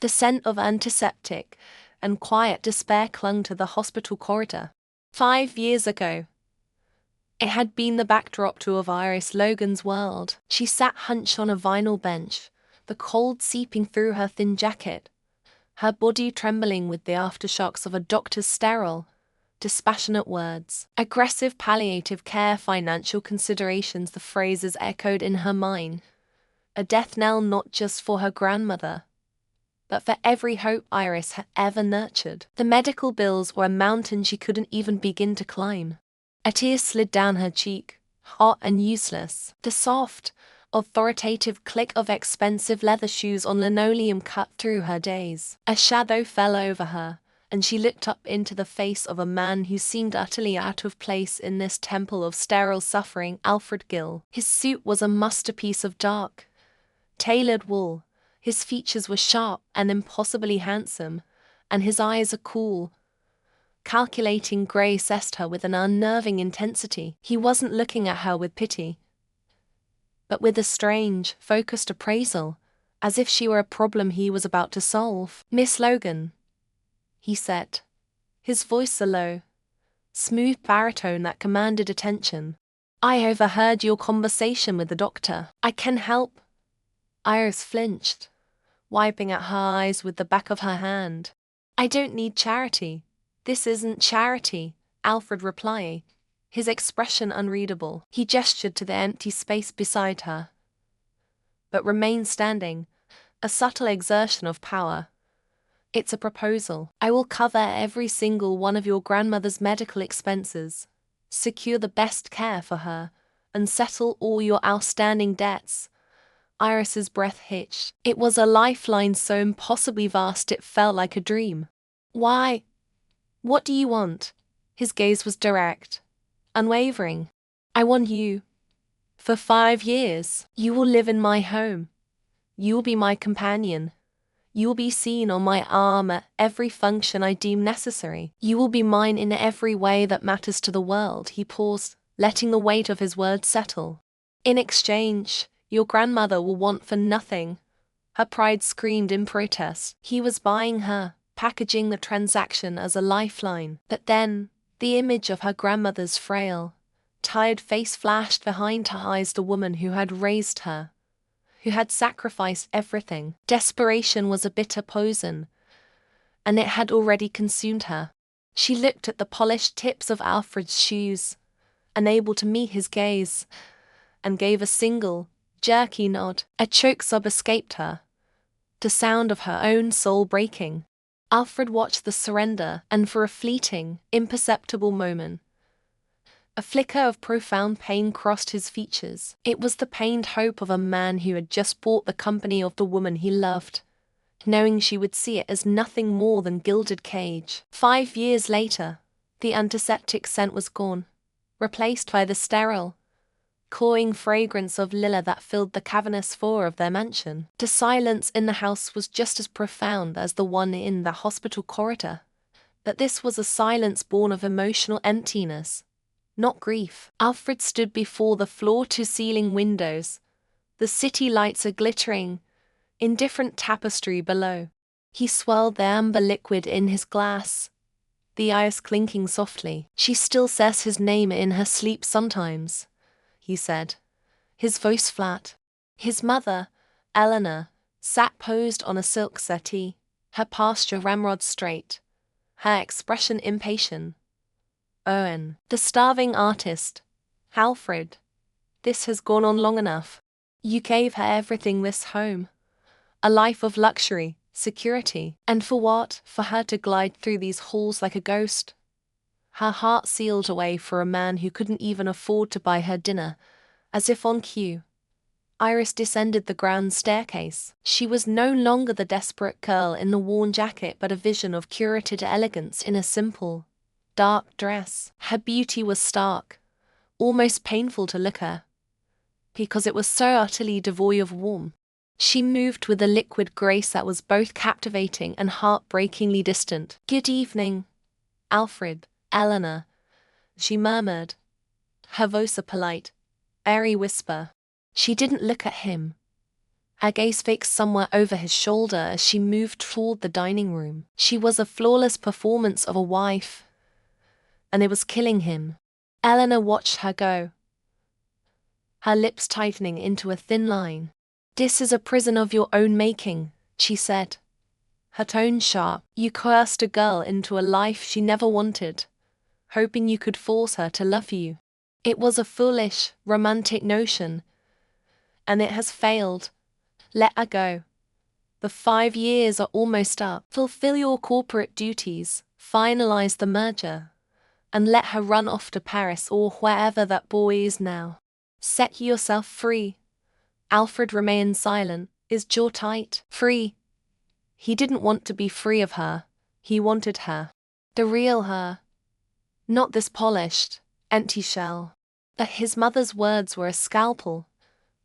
The scent of antiseptic and quiet despair clung to the hospital corridor. 5 years ago, it had been the backdrop to of Iris Logan's world. She sat hunched on a vinyl bench, the cold seeping through her thin jacket, her body trembling with the aftershocks of a doctor's sterile, dispassionate words. Aggressive palliative care, financial considerations, the phrases echoed in her mind. A death knell not just for her grandmother, but for every hope Iris had ever nurtured. The medical bills were a mountain she couldn't even begin to climb. A tear slid down her cheek, hot and useless. The soft, authoritative click of expensive leather shoes on linoleum cut through her daze. A shadow fell over her, and she looked up into the face of a man who seemed utterly out of place in this temple of sterile suffering, Alfred Gill. His suit was a masterpiece of dark, tailored wool. His features were sharp and impossibly handsome, and his eyes a cool, calculating grey assessed her with an unnerving intensity. He wasn't looking at her with pity, but with a strange, focused appraisal, as if she were a problem he was about to solve. "Miss Logan," he said, his voice a low, smooth baritone that commanded attention. "I overheard your conversation with the doctor. I can help." Iris flinched, wiping at her eyes with the back of her hand. "I don't need charity. This isn't charity," Alfred replied, his expression unreadable. He gestured to the empty space beside her, but remained standing, a subtle exertion of power. "It's a proposal. I will cover every single one of your grandmother's medical expenses, secure the best care for her, and settle all your outstanding debts." Iris's breath hitched. It was a lifeline so impossibly vast it felt like a dream. "Why? What do you want?" His gaze was direct, unwavering. "I want you. For 5 years, you will live in my home. You will be my companion. You will be seen on my arm at every function I deem necessary. You will be mine in every way that matters to the world." He paused, letting the weight of his words settle. "In exchange, your grandmother will want for nothing." Her pride screamed in protest. He was buying her, packaging the transaction as a lifeline. But then, the image of her grandmother's frail, tired face flashed behind her eyes. The woman who had raised her, who had sacrificed everything. Desperation was a bitter poison, and it had already consumed her. She looked at the polished tips of Alfred's shoes, unable to meet his gaze, and gave a single, jerky nod. A choke sob escaped her, the sound of her own soul breaking. Alfred watched the surrender, and for a fleeting, imperceptible moment, a flicker of profound pain crossed his features. It was the pained hope of a man who had just bought the company of the woman he loved, knowing she would see it as nothing more than gilded cage. 5 years later, the antiseptic scent was gone, replaced by the sterile, cloying fragrance of lilac that filled the cavernous floor of their mansion. The silence in the house was just as profound as the one in the hospital corridor, but this was a silence born of emotional emptiness, not grief. Alfred stood before the floor-to-ceiling windows, the city lights a glittering, indifferent tapestry below. He swirled the amber liquid in his glass, the ice clinking softly. "She still says his name in her sleep sometimes," he said, his voice flat. His mother, Eleanor, sat posed on a silk settee, her posture ramrod straight, her expression impatient. "Owen, the starving artist. Alfred, this has gone on long enough. You gave her everything, this home, a life of luxury, security, and for what? For her to glide through these halls like a ghost, her heart sealed away for a man who couldn't even afford to buy her dinner." As if on cue, Iris descended the grand staircase. She was no longer the desperate girl in the worn jacket, but a vision of curated elegance in a simple, dark dress. Her beauty was stark, almost painful to look at, because it was so utterly devoid of warmth. She moved with a liquid grace that was both captivating and heartbreakingly distant. "Good evening, Alfred, Eleanor," she murmured, her voice a polite, airy whisper. She didn't look at him, her gaze fixed somewhere over his shoulder as she moved toward the dining room. She was a flawless performance of a wife, and it was killing him. Eleanor watched her go, her lips tightening into a thin line. "This is a prison of your own making," she said, her tone sharp. "You coerced a girl into a life she never wanted, hoping you could force her to love you. It was a foolish, romantic notion, and it has failed. Let her go. The 5 years are almost up. Fulfill your corporate duties, finalize the merger, and let her run off to Paris or wherever that boy is now. Set yourself free." Alfred remained silent, his jaw tight. Free. He didn't want to be free of her. He wanted her. The real her. Not this polished, empty shell. But his mother's words were a scalpel,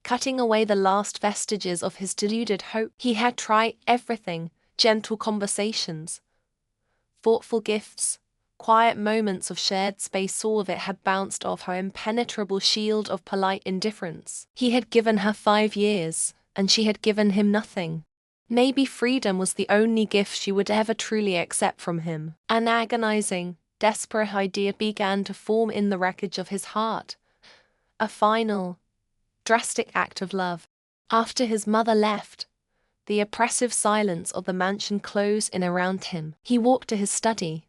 cutting away the last vestiges of his deluded hope. He had tried everything: gentle conversations, thoughtful gifts, quiet moments of shared space. All of it had bounced off her impenetrable shield of polite indifference. He had given her 5 years, and she had given him nothing. Maybe freedom was the only gift she would ever truly accept from him. An agonizing, desperate idea began to form in the wreckage of his heart. A final, drastic act of love. After his mother left, the oppressive silence of the mansion closed in around him. He walked to his study,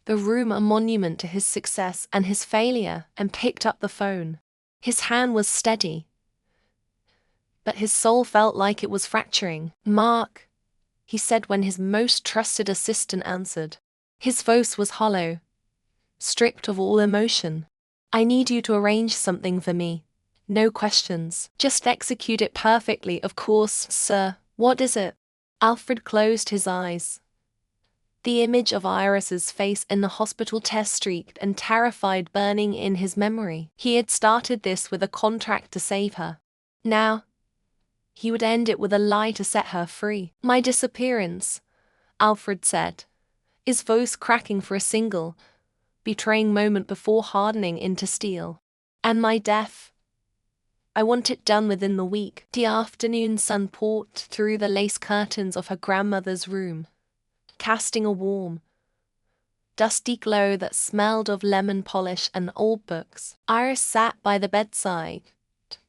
the room a monument to his success and his failure, and picked up the phone. His hand was steady, but his soul felt like it was fracturing. "Mark," he said when his most trusted assistant answered. His voice was hollow, stripped of all emotion. "I need you to arrange something for me. No questions. Just execute it perfectly." "Of course, sir. What is it?" Alfred closed his eyes. The image of Iris's face in the hospital test streaked and terrified burning in his memory. He had started this with a contract to save her. Now, he would end it with a lie to set her free. "My disappearance," Alfred said, his voice cracking for a single, betraying moment before hardening into steel. "And my death. I want it done within the week." The afternoon sun poured through the lace curtains of her grandmother's room, casting a warm, dusty glow that smelled of lemon polish and old books. Iris sat by the bedside,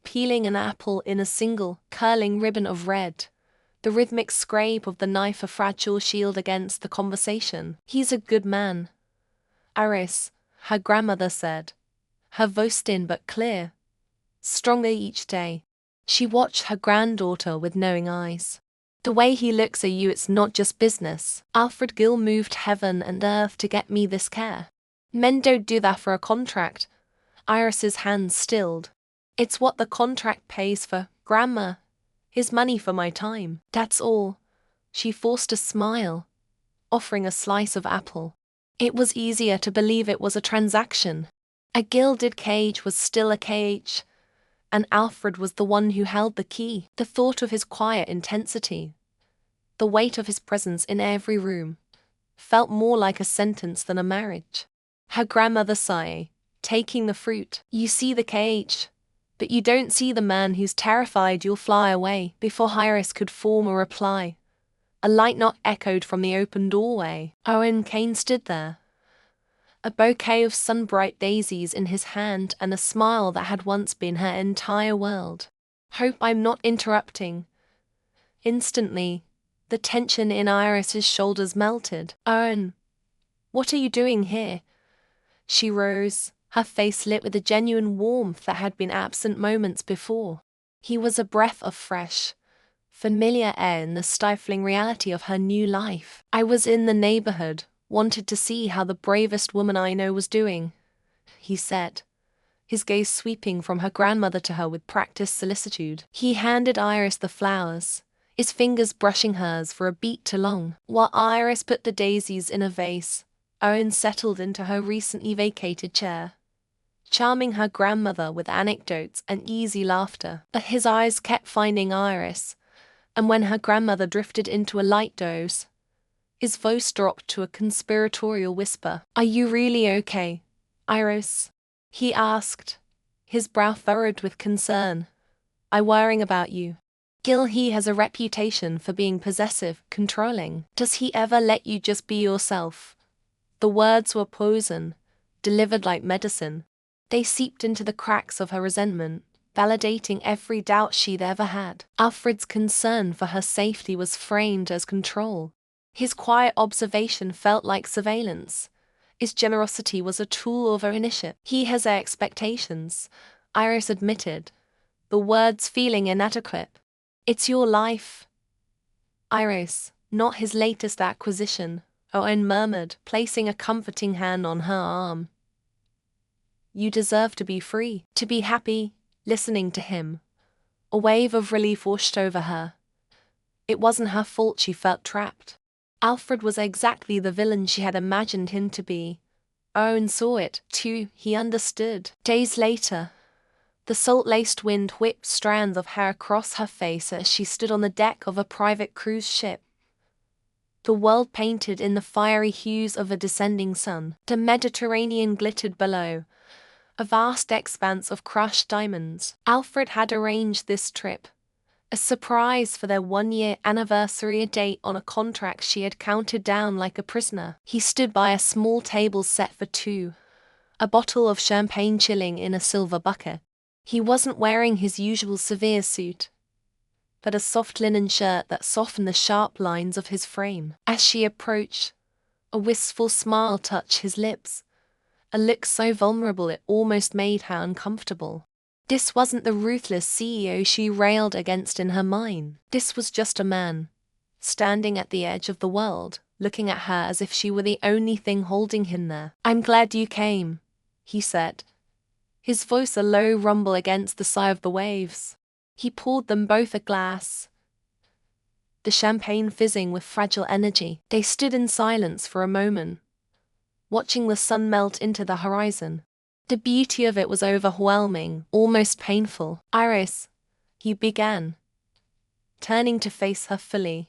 peeling an apple in a single, curling ribbon of red, the rhythmic scrape of the knife a fragile shield against the conversation. "He's a good man, Iris," her grandmother said, her voice thin but clear, stronger each day. She watched her granddaughter with knowing eyes. "The way he looks at you, it's not just business. Alfred Gill moved heaven and earth to get me this care. Men don't do that for a contract." Iris's hands stilled. "It's what the contract pays for, Grandma. His money for my time. That's all." She forced a smile, offering a slice of apple. It was easier to believe it was a transaction. A gilded cage was still a cage, and Alfred was the one who held the key. The thought of his quiet intensity, the weight of his presence in every room, felt more like a sentence than a marriage. Her grandmother sighed, taking the fruit. "You see the cage, but you don't see the man who's terrified you'll fly away." Before Iris could form a reply, a light knock echoed from the open doorway. Owen Kane stood there, a bouquet of sun-bright daisies in his hand and a smile that had once been her entire world. "Hope I'm not interrupting." Instantly, the tension in Iris's shoulders melted. "Owen, what are you doing here?" She rose, her face lit with a genuine warmth that had been absent moments before. He was a breath of fresh, familiar air in the stifling reality of her new life. "I was in the neighborhood, wanted to see how the bravest woman I know was doing," he said, his gaze sweeping from her grandmother to her with practiced solicitude. He handed Iris the flowers, his fingers brushing hers for a beat too long. While Iris put the daisies in a vase, Owen settled into her recently vacated chair, charming her grandmother with anecdotes and easy laughter. But his eyes kept finding Iris, and when her grandmother drifted into a light doze, his voice dropped to a conspiratorial whisper. "Are you really okay, Iris?" he asked, his brow furrowed with concern. "I'm worrying about you." Gil, he has a reputation for being possessive, controlling. Does he ever let you just be yourself? The words were poison, delivered like medicine. They seeped into the cracks of her resentment, validating every doubt she'd ever had. Alfred's concern for her safety was framed as control. His quiet observation felt like surveillance. His generosity was a tool of her initiative. He has expectations, Iris admitted, the words feeling inadequate. It's your life, Iris, not his latest acquisition, Owen murmured, placing a comforting hand on her arm. You deserve to be free, to be happy, listening to him. A wave of relief washed over her. It wasn't her fault she felt trapped. Alfred was exactly the villain she had imagined him to be. Owen saw it, too, he understood. Days later, the salt-laced wind whipped strands of hair across her face as she stood on the deck of a private cruise ship. The world painted in the fiery hues of a descending sun. The Mediterranean glittered below, a vast expanse of crushed diamonds. Alfred had arranged this trip, a surprise for their one-year anniversary, a date on a contract she had counted down like a prisoner. He stood by a small table set for two, a bottle of champagne chilling in a silver bucket. He wasn't wearing his usual severe suit, but a soft linen shirt that softened the sharp lines of his frame. As she approached, a wistful smile touched his lips, a look so vulnerable it almost made her uncomfortable. This wasn't the ruthless CEO she railed against in her mind. This was just a man, standing at the edge of the world, looking at her as if she were the only thing holding him there. I'm glad you came, he said, his voice a low rumble against the sigh of the waves. He poured them both a glass, the champagne fizzing with fragile energy. They stood in silence for a moment, watching the sun melt into the horizon. The beauty of it was overwhelming, almost painful. Iris, he began, turning to face her fully,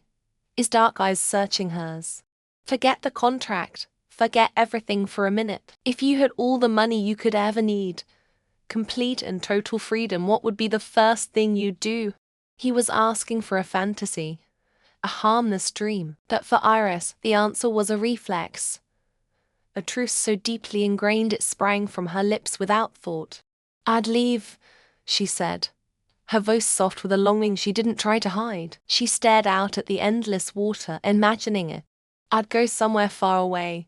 his dark eyes searching hers. Forget the contract, forget everything for a minute. If you had all the money you could ever need, complete and total freedom, what would be the first thing you'd do? He was asking for a fantasy, a harmless dream. But for Iris, the answer was a reflex. A truth so deeply ingrained it sprang from her lips without thought. I'd leave, she said, her voice soft with a longing she didn't try to hide. She stared out at the endless water, imagining it. I'd go somewhere far away,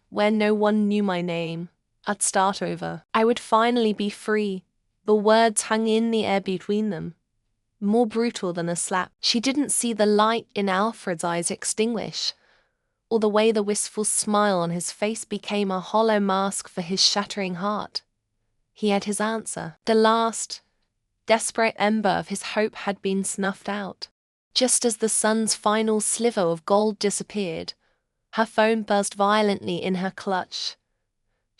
where no one knew my name. I'd start over. I would finally be free. The words hung in the air between them, more brutal than a slap. She didn't see the light in Alfred's eyes extinguish, or the way the wistful smile on his face became a hollow mask for his shattering heart. He had his answer. The last, desperate ember of his hope had been snuffed out. Just as the sun's final sliver of gold disappeared, her phone buzzed violently in her clutch.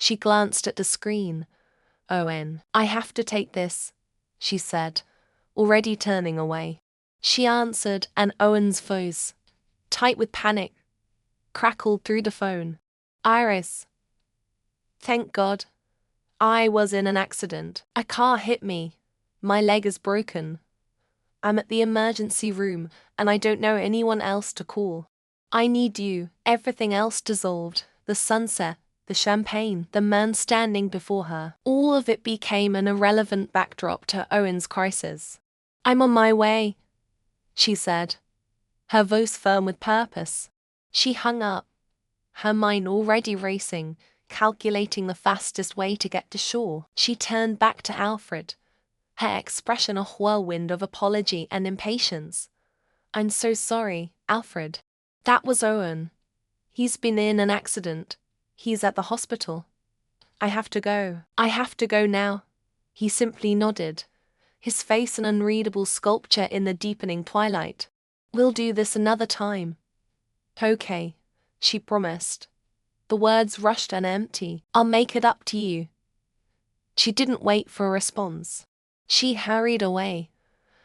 She glanced at the screen. Owen, I have to take this, she said, already turning away. She answered, and Owen's voice, tight with panic, crackled through the phone. Iris. Thank God. I was in an accident. A car hit me. My leg is broken. I'm at the emergency room, and I don't know anyone else to call. I need you. Everything else dissolved. The sunset, the champagne, the man standing before her. All of it became an irrelevant backdrop to Owen's crisis. I'm on my way, she said, her voice firm with purpose. She hung up, her mind already racing, calculating the fastest way to get to shore. She turned back to Alfred, her expression a whirlwind of apology and impatience. I'm so sorry, Alfred. That was Owen. He's been in an accident. He's at the hospital. I have to go. I have to go now. He simply nodded, his face an unreadable sculpture in the deepening twilight. We'll do this another time. Okay, she promised. The words rushed and empty. I'll make it up to you. She didn't wait for a response. She hurried away,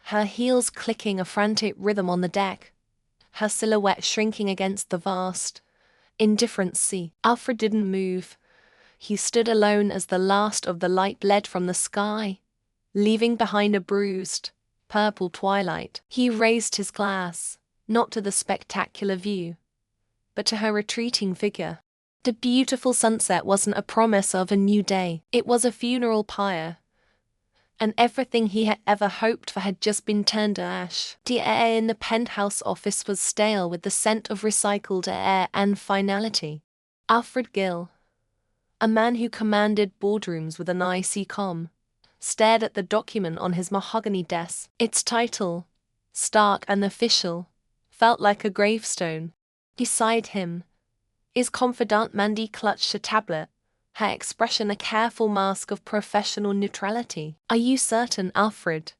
her heels clicking a frantic rhythm on the deck, her silhouette shrinking against the vast, indifferent sea. Alfred didn't move. He stood alone as the last of the light bled from the sky, leaving behind a bruised, purple twilight. He raised his glass, not to the spectacular view, but to her retreating figure. The beautiful sunset wasn't a promise of a new day, it was a funeral pyre. And everything he had ever hoped for had just been turned to ash. The air in the penthouse office was stale with the scent of recycled air and finality. Alfred Gill, a man who commanded boardrooms with an icy calm, stared at the document on his mahogany desk. Its title, stark and official, felt like a gravestone. Beside him, his confidant Mandy clutched a tablet, her expression a careful mask of professional neutrality. "Are you certain, Alfred?"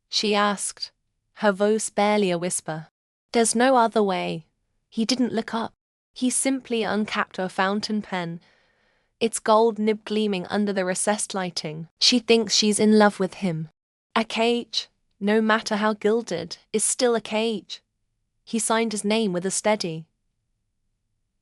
she asked, her voice barely a whisper. "There's no other way." He didn't look up. He simply uncapped a fountain pen, its gold nib gleaming under the recessed lighting. "She thinks she's in love with him. A cage, no matter how gilded, is still a cage." He signed his name with a steady,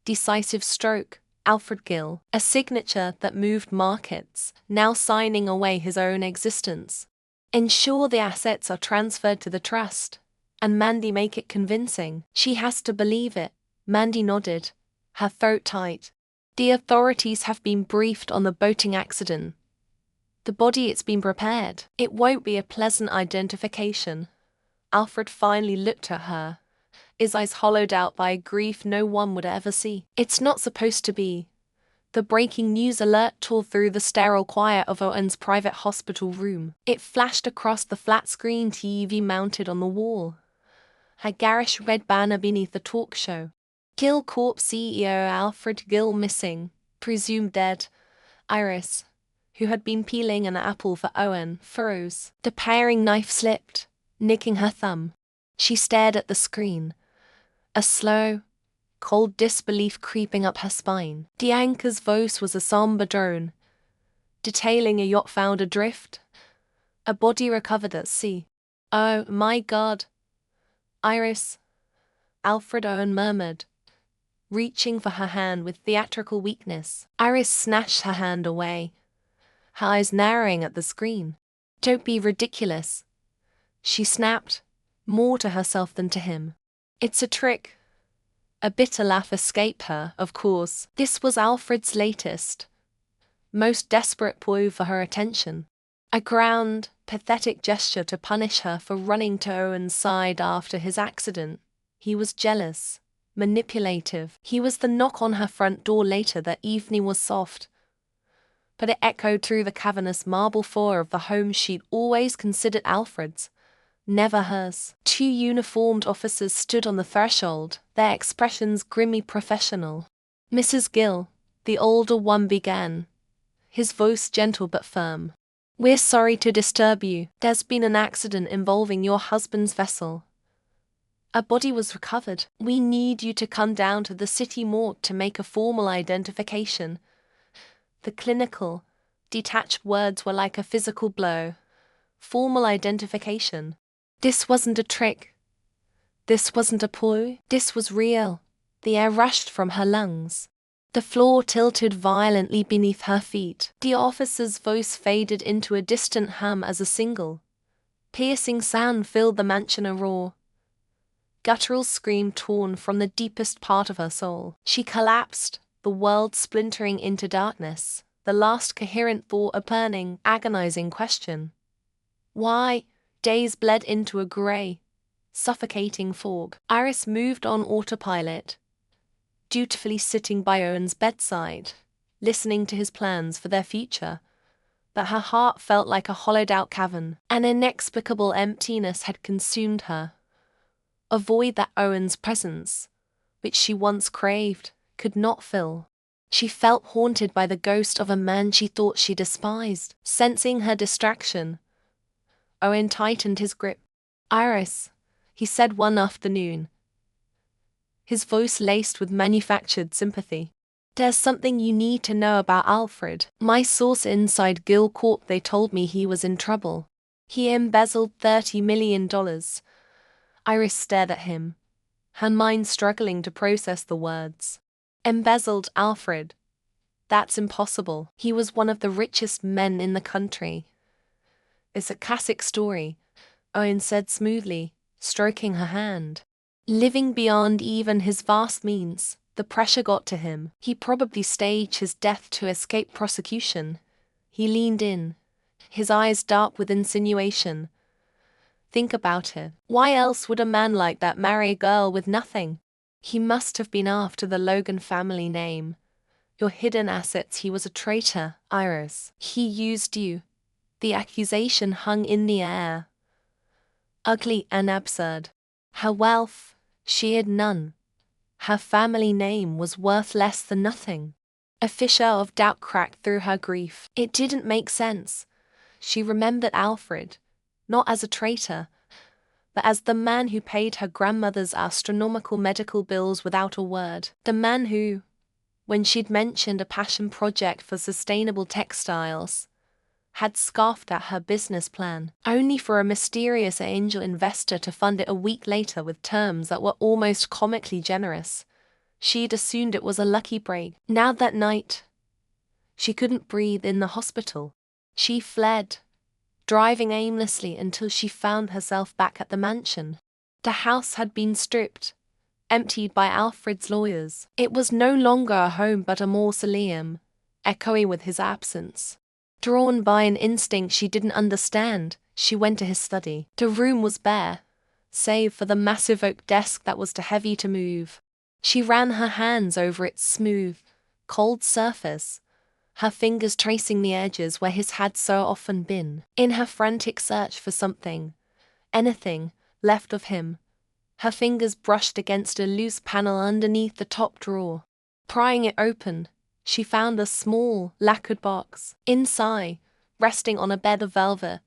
decisive stroke. Alfred Gill, a signature that moved markets, now signing away his own existence. "Ensure the assets are transferred to the trust, and Mandy make it convincing. She has to believe it." Mandy nodded, her throat tight. "The authorities have been briefed on the boating accident. The body, it's been prepared. It won't be a pleasant identification." Alfred finally looked at her, his eyes hollowed out by a grief no one would ever see. "It's not supposed to be." The breaking news alert tore through the sterile quiet of Owen's private hospital room. It flashed across the flat-screen TV mounted on the wall, a garish red banner beneath the talk show. Gill Corp CEO Alfred Gill missing, presumed dead. Iris, who had been peeling an apple for Owen, froze. The paring knife slipped, nicking her thumb. She stared at the screen, a slow, cold disbelief creeping up her spine. The anchor's voice was a somber drone, detailing a yacht found adrift, a body recovered at sea. "Oh my God, Iris," Alfred Owen murmured, reaching for her hand with theatrical weakness. Iris snatched her hand away, her eyes narrowing at the screen. "Don't be ridiculous," she snapped, more to herself than to him. "It's a trick." A bitter laugh escaped her, of course. This was Alfred's latest, most desperate ploy for her attention. A grand, pathetic gesture to punish her for running to Owen's side after his accident. He was jealous, manipulative. He was the knock on her front door later that evening was soft, but it echoed through the cavernous marble floor of the home she'd always considered Alfred's, never hers. Two uniformed officers stood on the threshold, their expressions grimly professional. "Mrs. Gill," the older one began, his voice gentle but firm. "We're sorry to disturb you. There's been an accident involving your husband's vessel. A body was recovered. We need you to come down to the city morgue to make a formal identification." The clinical, detached words were like a physical blow. Formal identification. This wasn't a trick. This wasn't a ploy. This was real. The air rushed from her lungs. The floor tilted violently beneath her feet. The officer's voice faded into a distant hum as a single, piercing sound filled the mansion, a roar, guttural scream torn from the deepest part of her soul. She collapsed, the world splintering into darkness, the last coherent thought a burning, agonizing question. Why? Days bled into a grey, suffocating fog. Iris moved on autopilot, dutifully sitting by Owen's bedside, listening to his plans for their future. But her heart felt like a hollowed-out cavern. An inexplicable emptiness had consumed her, a void that Owen's presence, which she once craved, could not fill. She felt haunted by the ghost of a man she thought she despised. Sensing her distraction, Owen tightened his grip. "Iris," he said one afternoon, his voice laced with manufactured sympathy. "There's something you need to know about Alfred. My source inside Gill Corp, they told me he was in trouble. He embezzled $30 million. Iris stared at him, her mind struggling to process the words. "Embezzled, Alfred? That's impossible. He was one of the richest men in the country. It's a classic story," Owen said smoothly, stroking her hand. Living beyond even his vast means, the pressure got to him. He probably staged his death to escape prosecution. He leaned in, his eyes dark with insinuation. Think about it. Why else would a man like that marry a girl with nothing? He must have been after the Logan family name. Your hidden assets. He was a traitor, Iris. He used you. The accusation hung in the air. Ugly and absurd. Her wealth, she had none. Her family name was worth less than nothing. A fissure of doubt cracked through her grief. It didn't make sense. She remembered Alfred, not as a traitor, but as the man who paid her grandmother's astronomical medical bills without a word. The man who, when she'd mentioned a passion project for sustainable textiles, had scoffed at her business plan, only for a mysterious angel investor to fund it a week later with terms that were almost comically generous. She'd assumed it was a lucky break. Now that night, she couldn't breathe in the hospital. She fled, driving aimlessly until she found herself back at the mansion. The house had been stripped, emptied by Alfred's lawyers. It was no longer a home but a mausoleum, echoing with his absence. Drawn by an instinct she didn't understand, she went to his study. The room was bare, save for the massive oak desk that was too heavy to move. She ran her hands over its smooth, cold surface, her fingers tracing the edges where his had so often been. In her frantic search for something, anything, left of him, her fingers brushed against a loose panel underneath the top drawer. Prying it open, she found a small, lacquered box. Inside, resting on a bed of velvet,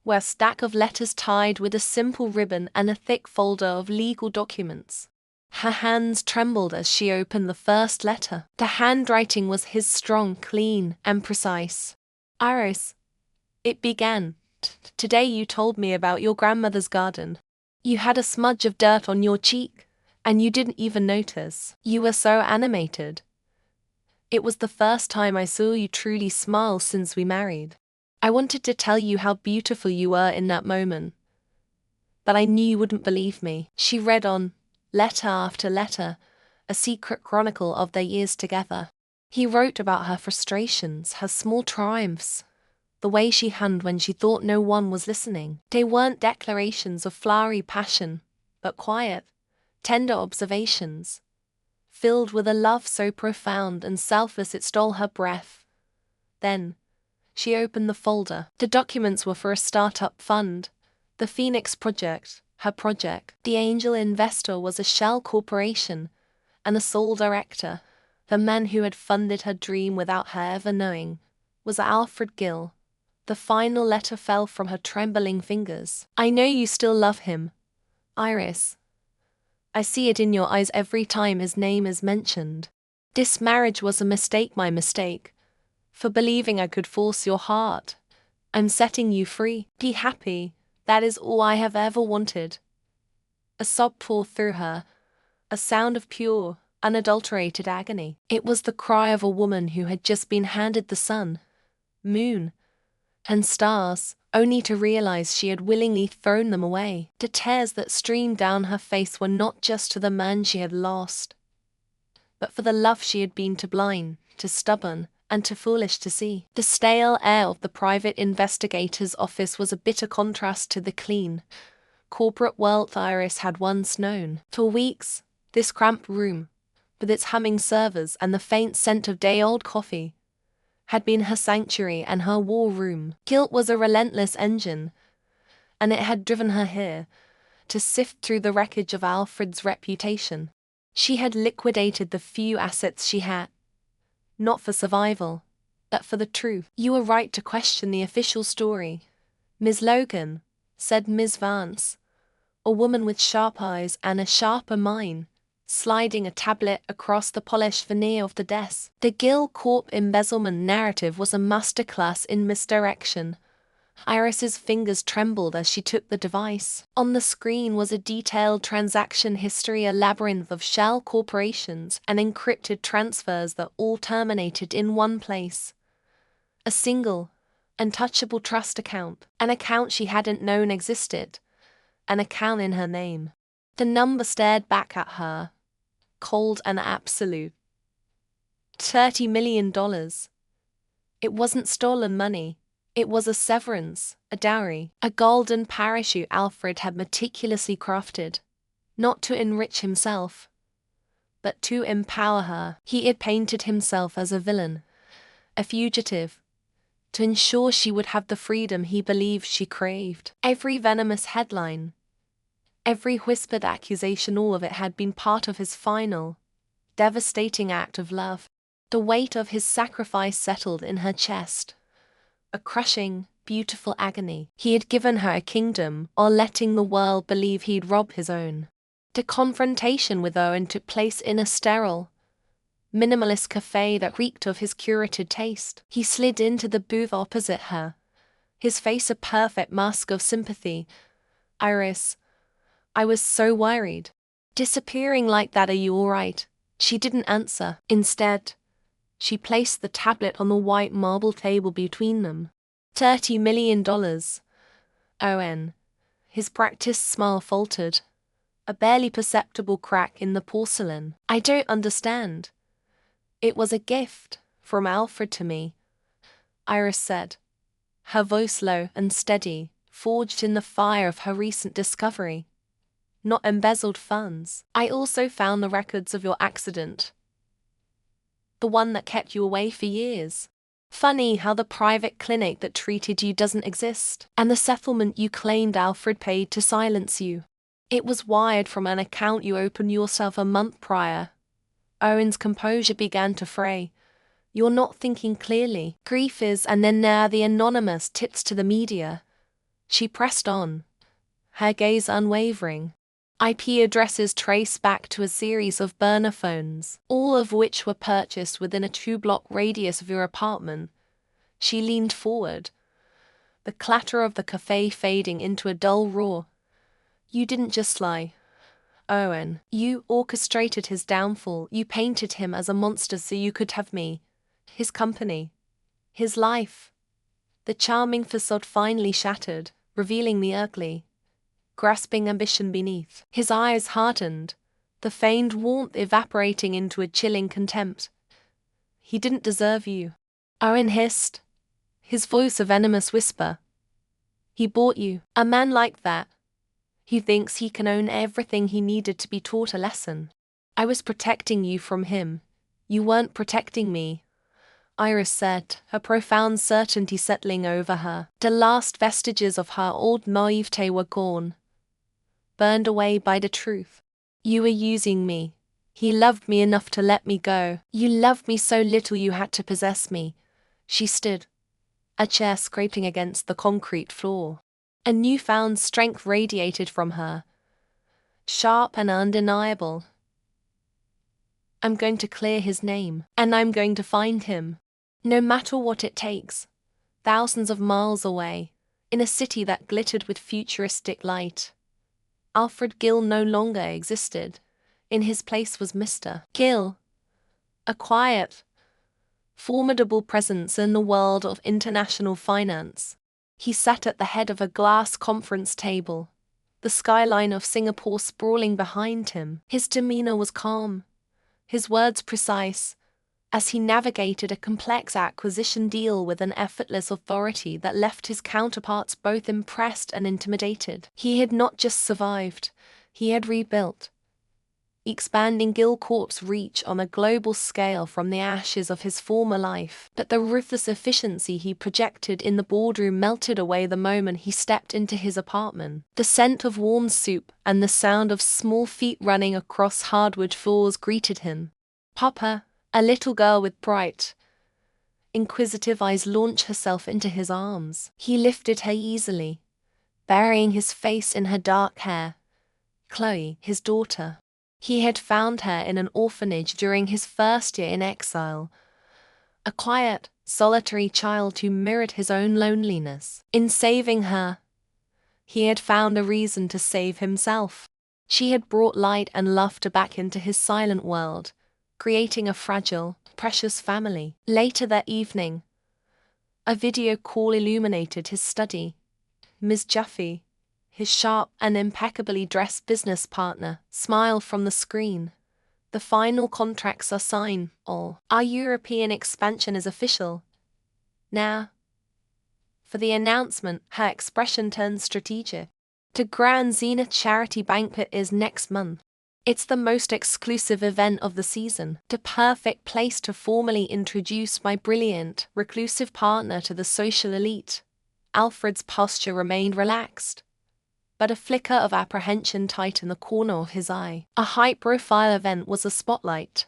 were a stack of letters tied with a simple ribbon and a thick folder of legal documents. Her hands trembled as she opened the first letter. The handwriting was his, strong, clean, and precise. Iris, it began. Today you told me about your grandmother's garden. You had a smudge of dirt on your cheek, and you didn't even notice. You were so animated. It was the first time I saw you truly smile since we married. I wanted to tell you how beautiful you were in that moment, but I knew you wouldn't believe me. She read on, letter after letter, a secret chronicle of their years together. He wrote about her frustrations, her small triumphs, the way she hummed when she thought no one was listening. They weren't declarations of flowery passion, but quiet, tender observations, filled with a love so profound and selfless it stole her breath. Then, she opened the folder. The documents were for a startup fund, the Phoenix Project, her project. The angel investor was a shell corporation, and the sole director, the man who had funded her dream without her ever knowing, was Alfred Gill. The final letter fell from her trembling fingers. I know you still love him, Iris. I see it in your eyes every time his name is mentioned. This marriage was a mistake, my mistake, for believing I could force your heart. I'm setting you free. Be happy. That is all I have ever wanted. A sob poured through her, a sound of pure, unadulterated agony. It was the cry of a woman who had just been handed the sun, moon, and stars, only to realize she had willingly thrown them away. The tears that streamed down her face were not just to the man she had lost, but for the love she had been too blind, too stubborn, and too foolish to see. The stale air of the private investigator's office was a bitter contrast to the clean, corporate world Iris had once known. For weeks, this cramped room, with its humming servers and the faint scent of day-old coffee, had been her sanctuary and her war room. Guilt was a relentless engine, and it had driven her here, to sift through the wreckage of Alfred's reputation. She had liquidated the few assets she had, not for survival, but for the truth. You were right to question the official story, Ms. Logan, said Ms. Vance, a woman with sharp eyes and a sharper mind, sliding a tablet across the polished veneer of the desk. The Gill Corp embezzlement narrative was a masterclass in misdirection. Iris's fingers trembled as she took the device. On the screen was a detailed transaction history, a labyrinth of shell corporations and encrypted transfers that all terminated in one place. A single, untouchable trust account, an account she hadn't known existed, an account in her name. The number stared back at her, cold and absolute. $30 million. It wasn't stolen money. It was a severance, a dowry, a golden parachute Alfred had meticulously crafted, not to enrich himself, but to empower her. He had painted himself as a villain, a fugitive, to ensure she would have the freedom he believed she craved. Every venomous headline, every whispered accusation, all of it had been part of his final, devastating act of love. The weight of his sacrifice settled in her chest, a crushing, beautiful agony. He had given her a kingdom, while letting the world believe he'd robbed his own. The confrontation with Owen took place in a sterile, minimalist cafe that reeked of his curated taste. He slid into the booth opposite her, his face a perfect mask of sympathy. "Iris, I was so worried. Disappearing like that, are you all right?" She didn't answer. Instead, she placed the tablet on the white marble table between them. $30 million. Owen. His practiced smile faltered, a barely perceptible crack in the porcelain. "I don't understand. It was a gift from Alfred to me," Iris said, her voice low and steady, forged in the fire of her recent discovery. "Not embezzled funds. I also found the records of your accident. The one that kept you away for years. Funny how the private clinic that treated you doesn't exist, and the settlement you claimed Alfred paid to silence you. It was wired from an account you opened yourself a month prior." Owen's composure began to fray. "You're not thinking clearly. Grief is, and then there are the anonymous tips to the media." She pressed on, her gaze unwavering. IP addresses traced back to a series of burner phones, all of which were purchased within a 2-block radius of your apartment. She leaned forward, the clatter of the cafe fading into a dull roar. "You didn't just lie, Owen. You orchestrated his downfall. You painted him as a monster so you could have me, his company, his life." The charming facade finally shattered, revealing the ugly, grasping ambition beneath. His eyes hardened, the feigned warmth evaporating into a chilling contempt. "He didn't deserve you," Owen hissed, his voice a venomous whisper. "He bought you. A man like that, he thinks he can own everything. He needed to be taught a lesson. I was protecting you from him. You weren't protecting me," Iris said, her profound certainty settling over her. The last vestiges of her old naivete were gone, burned away by the truth. "You were using me. He loved me enough to let me go. You loved me so little you had to possess me." She stood, a chair scraping against the concrete floor. A newfound strength radiated from her, sharp and undeniable. "I'm going to clear his name, and I'm going to find him, no matter what it takes. Thousands of miles away, in a city that glittered with futuristic light." Alfred Gill no longer existed. In his place was Mr. Gill, a quiet, formidable presence in the world of international finance. He sat at the head of a glass conference table, the skyline of Singapore sprawling behind him. His demeanor was calm, his words precise, as he navigated a complex acquisition deal with an effortless authority that left his counterparts both impressed and intimidated. He had not just survived, he had rebuilt, expanding Gill Corp's reach on a global scale from the ashes of his former life. But the ruthless efficiency he projected in the boardroom melted away the moment he stepped into his apartment. The scent of warm soup and the sound of small feet running across hardwood floors greeted him. "Papa," a little girl with bright, inquisitive eyes launched herself into his arms. He lifted her easily, burying his face in her dark hair. Chloe, his daughter. He had found her in an orphanage during his first year in exile, a quiet, solitary child who mirrored his own loneliness. In saving her, he had found a reason to save himself. She had brought light and laughter back into his silent world, creating a fragile, precious family. Later that evening, A video call illuminated his study. Ms. Jaffe, his sharp and impeccably dressed business partner, smiled from the screen. The final contracts are signed. Our European expansion is official. Now, for the announcement, her expression turned strategic. The Grand Zenith charity banquet is next month. It's the most exclusive event of the season, the perfect place to formally introduce my brilliant, reclusive partner to the social elite. Alfred's posture remained relaxed, but a flicker of apprehension tightened the corner of his eye. A high-profile event was a spotlight,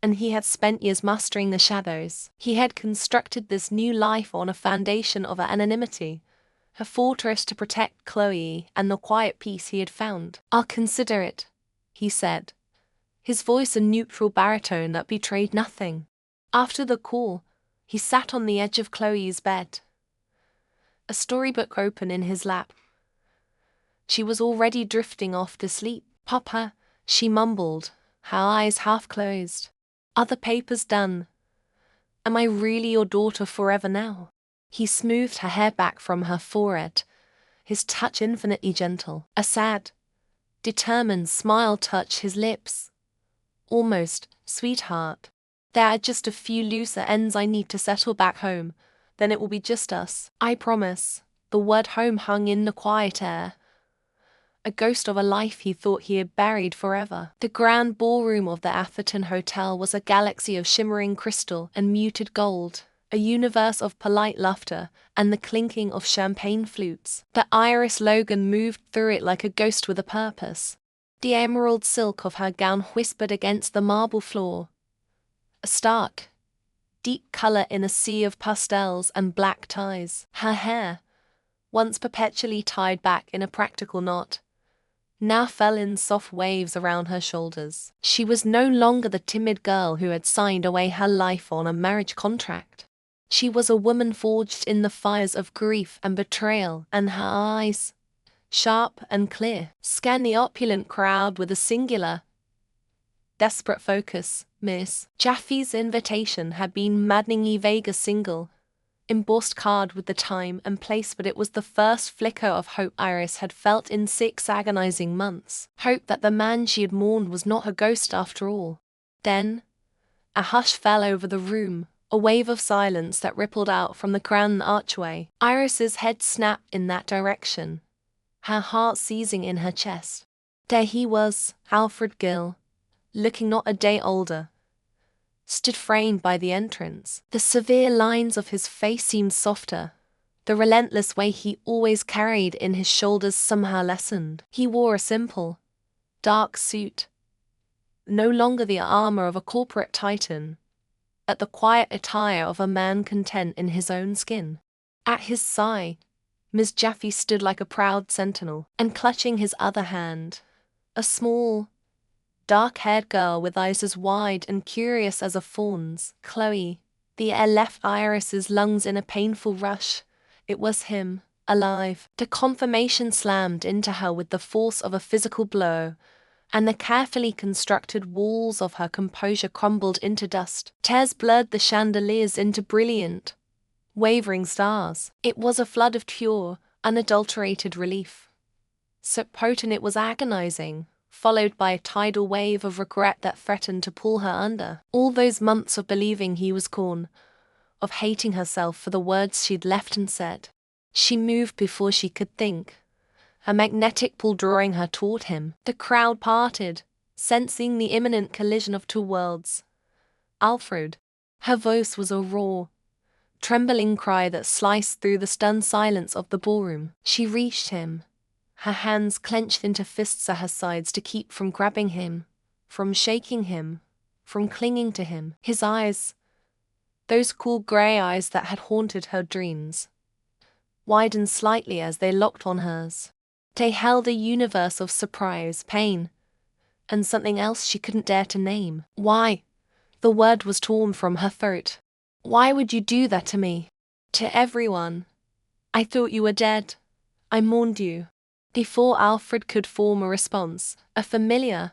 and he had spent years mastering the shadows. He had constructed this new life on a foundation of anonymity, a fortress to protect Chloe and the quiet peace he had found. "I'll consider it," he said, his voice a neutral baritone that betrayed nothing. After the call, he sat on the edge of Chloe's bed, a storybook open in his lap. She was already drifting off to sleep. "Papa," she mumbled, her eyes half closed. "Are the papers done? Am I really your daughter forever now?" He smoothed her hair back from her forehead, his touch infinitely gentle. A sad, determined smile touched his lips. "Almost, sweetheart. There are just a few loose ends I need to settle back home. Then it will be just us. I promise." The word home hung in the quiet air, a ghost of a life he thought he had buried forever. The grand ballroom of the Atherton Hotel was a galaxy of shimmering crystal and muted gold, a universe of polite laughter and the clinking of champagne flutes. The Iris Logan moved through it like a ghost with a purpose. The emerald silk of her gown whispered against the marble floor, a stark, deep color in a sea of pastels and black ties. Her hair, once perpetually tied back in a practical knot, now fell in soft waves around her shoulders. She was no longer the timid girl who had signed away her life on a marriage contract. She was a woman forged in the fires of grief and betrayal, and her eyes, sharp and clear, scanned the opulent crowd with a singular, desperate focus. Miss Jaffe's invitation had been maddeningly vague, a single, embossed card with the time and place, but it was the first flicker of hope Iris had felt in 6 agonizing months. Hope that the man she had mourned was not a ghost after all. Then, a hush fell over the room, a wave of silence that rippled out from the grand archway. Iris's head snapped in that direction, her heart seizing in her chest. There he was, Alfred Gill, looking not a day older, stood framed by the entrance. The severe lines of his face seemed softer. The relentless weight he always carried in his shoulders somehow lessened. He wore a simple, dark suit, no longer the armor of a corporate titan, but the quiet attire of a man content in his own skin. At his side, Miss Jaffe stood like a proud sentinel, and clutching his other hand, a small, dark-haired girl with eyes as wide and curious as a fawn's. Chloe. The air left Iris's lungs in a painful rush. It was him, alive. The confirmation slammed into her with the force of a physical blow, and the carefully constructed walls of her composure crumbled into dust. Tears blurred the chandeliers into brilliant, wavering stars. It was a flood of pure, unadulterated relief. So potent it was agonizing, followed by a tidal wave of regret that threatened to pull her under. All those months of believing he was gone, of hating herself for the words she'd left and said. She moved before she could think, a magnetic pull drawing her toward him. The crowd parted, sensing the imminent collision of 2 worlds. "Alfred." Her voice was a raw, trembling cry that sliced through the stunned silence of the ballroom. She reached him, her hands clenched into fists at her sides to keep from grabbing him, from shaking him, from clinging to him. His eyes, those cool grey eyes that had haunted her dreams, widened slightly as they locked on hers. They held a universe of surprise, pain, and something else she couldn't dare to name. "Why?" The word was torn from her throat. "Why would you do that to me? To everyone? I thought you were dead. I mourned you." Before Alfred could form a response, a familiar,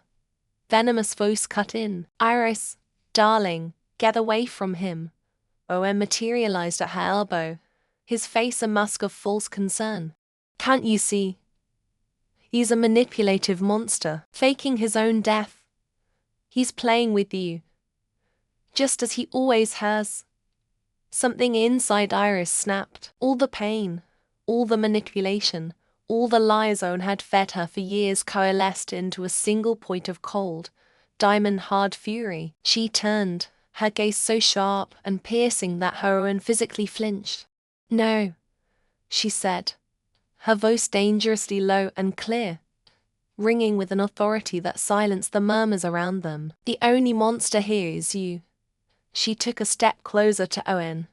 venomous voice cut in. "Iris, darling, get away from him. Owen materialized at her elbow, his face a mask of false concern. Can't you see? He's a manipulative monster, faking his own death. He's playing with you, just as he always has. Something inside Iris snapped. All the pain, all the manipulation, all the lies Owen had fed her for years coalesced into a single point of cold, diamond-hard fury. She turned, her gaze so sharp and piercing that Owen physically flinched. No, she said, her voice dangerously low and clear, ringing with an authority that silenced the murmurs around them. The only monster here is you. She took a step closer to Owen,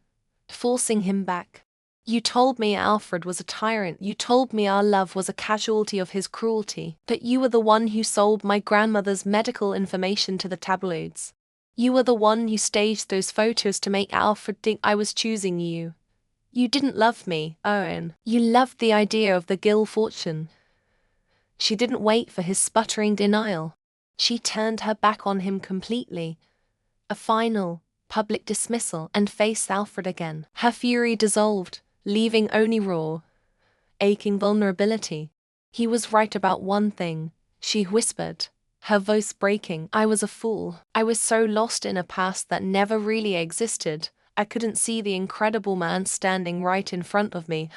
forcing him back. You told me Alfred was a tyrant. You told me our love was a casualty of his cruelty. But you were the one who sold my grandmother's medical information to the tabloids. You were the one who staged those photos to make Alfred think I was choosing you. You didn't love me, Owen. You loved the idea of the Gill fortune. She didn't wait for his sputtering denial. She turned her back on him completely. A final, public dismissal, and faced Alfred again. Her fury dissolved, leaving only raw, aching vulnerability. He was right about one thing, she whispered, her voice breaking. I was a fool. I was so lost in a past that never really existed. I couldn't see the incredible man standing right in front of me.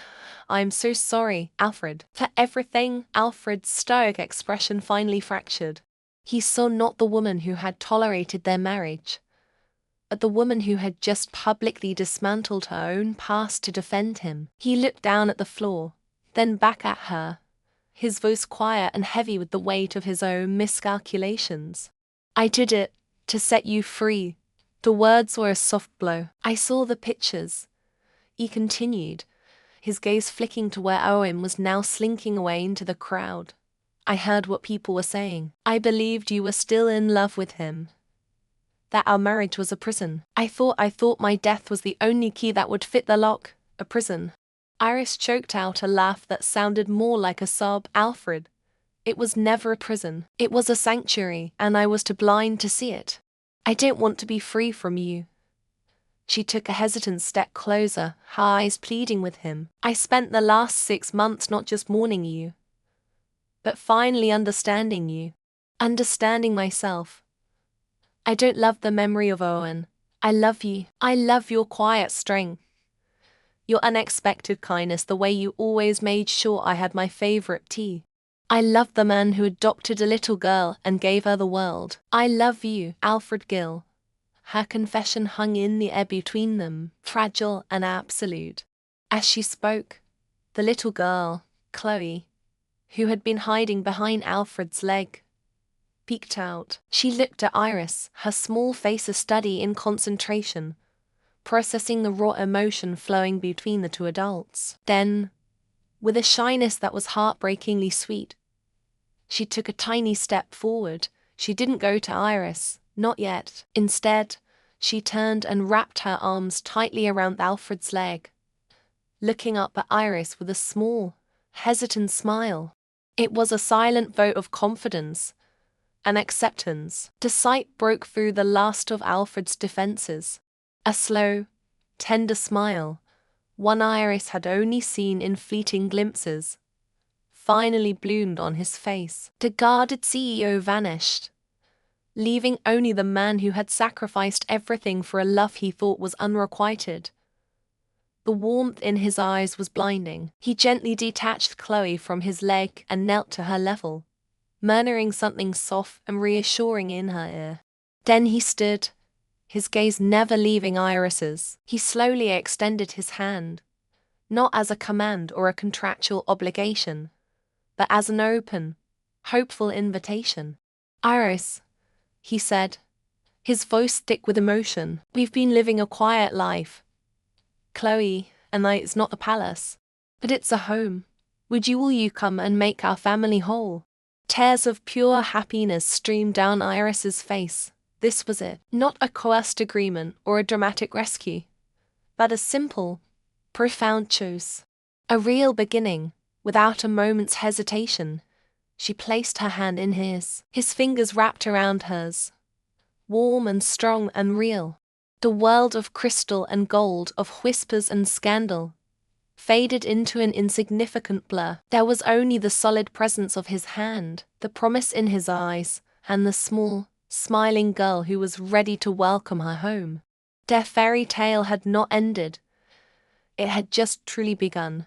I'm so sorry, Alfred, for everything. Alfred's stoic expression finally fractured. He saw not the woman who had tolerated their marriage, but the woman who had just publicly dismantled her own past to defend him. He looked down at the floor, then back at her, his voice quiet and heavy with the weight of his own miscalculations. I did it to set you free. The words were a soft blow. I saw the pictures, he continued, his gaze flicking to where Owen was now slinking away into the crowd. I heard what people were saying. I believed you were still in love with him, that our marriage was a prison. I thought my death was the only key that would fit the lock, a prison. Iris choked out a laugh that sounded more like a sob. Alfred, it was never a prison. It was a sanctuary, and I was too blind to see it. I don't want to be free from you. She took a hesitant step closer, her eyes pleading with him. I spent the last 6 months not just mourning you, but finally understanding you. Understanding myself. I don't love the memory of Owen. I love you. I love your quiet strength, your unexpected kindness, the way you always made sure I had my favorite tea. I love the man who adopted a little girl and gave her the world. I love you, Alfred Gill. Her confession hung in the air between them, fragile and absolute. As she spoke, the little girl, Chloe, who had been hiding behind Alfred's leg, peeked out. She looked at Iris, her small face a study in concentration, processing the raw emotion flowing between the two adults. Then, with a shyness that was heartbreakingly sweet, she took a tiny step forward. She didn't go to Iris, not yet. Instead, she turned and wrapped her arms tightly around Alfred's leg, looking up at Iris with a small, hesitant smile. It was a silent vote of confidence and acceptance. The sight broke through the last of Alfred's defenses. A slow, tender smile, one Iris had only seen in fleeting glimpses, finally bloomed on his face. The guarded CEO vanished, leaving only the man who had sacrificed everything for a love he thought was unrequited. The warmth in his eyes was blinding. He gently detached Chloe from his leg and knelt to her level, murmuring something soft and reassuring in her ear. Then he stood, his gaze never leaving Iris's. He slowly extended his hand, not as a command or a contractual obligation, but as an open, hopeful invitation. Iris, he said, his voice thick with emotion, we've been living a quiet life. Chloe and I, it's not a palace, but it's a home. Will you come and make our family whole? Tears of pure happiness streamed down Iris's face. This was it, not a coerced agreement or a dramatic rescue, but a simple, profound choice. A real beginning, without a moment's hesitation. She placed her hand in his fingers wrapped around hers, warm and strong and real. The world of crystal and gold, of whispers and scandal, faded into an insignificant blur. There was only the solid presence of his hand, the promise in his eyes, and the small, smiling girl who was ready to welcome her home. Their fairy tale had not ended. It had just truly begun.